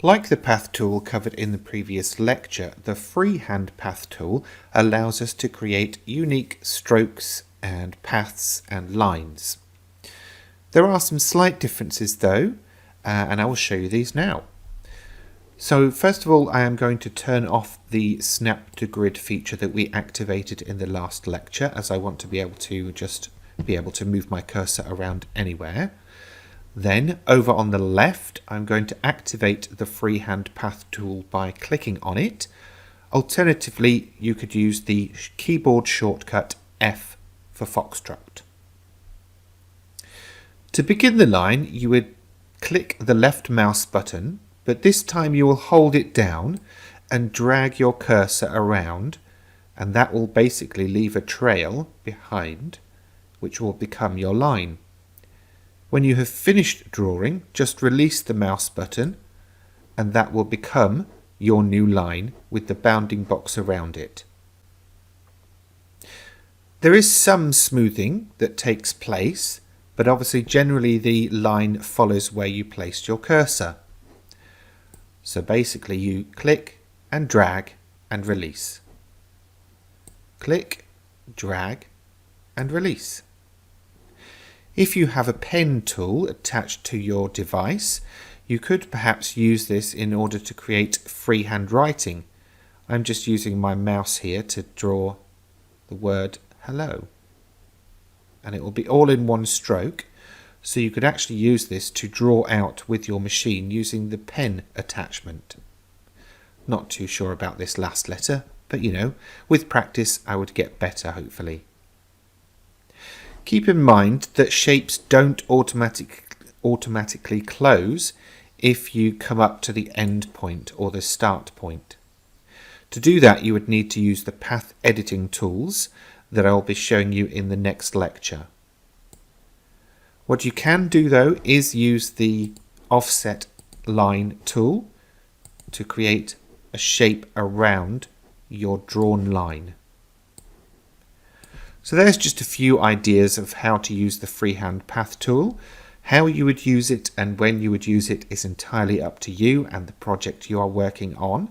Like the path tool covered in the previous lecture, the Freehand path tool allows us to create unique strokes and paths and lines. There are some slight differences though, and I will show you these now. So first of all, I am going to turn off the snap to grid feature that we activated in the last lecture, as I want to be able to move my cursor around anywhere. Then over on the left, I'm going to activate the Freehand path tool by clicking on it. Alternatively, you could use the keyboard shortcut F for Foxtrot. To begin the line, you would click the left mouse button, but this time you will hold it down and drag your cursor around, and that will basically leave a trail behind, which will become your line. When you have finished drawing, just release the mouse button and that will become your new line with the bounding box around it. There is some smoothing that takes place, but obviously generally the line follows where you placed your cursor. So basically you click and drag and release. Click, drag and release. If you have a pen tool attached to your device, you could perhaps use this in order to create freehand writing. I'm just using my mouse here to draw the word hello. And it will be all in one stroke, so you could actually use this to draw out with your machine using the pen attachment. Not too sure about this last letter, but you know, with practice I would get better hopefully. Keep in mind that shapes don't automatically close if you come up to the end point or the start point. To do that, you would need to use the path editing tools that I'll be showing you in the next lecture. What you can do though is use the offset line tool to create a shape around your drawn line. So there's just a few ideas of how to use the Freehand path tool. How you would use it and when you would use it is entirely up to you and the project you are working on.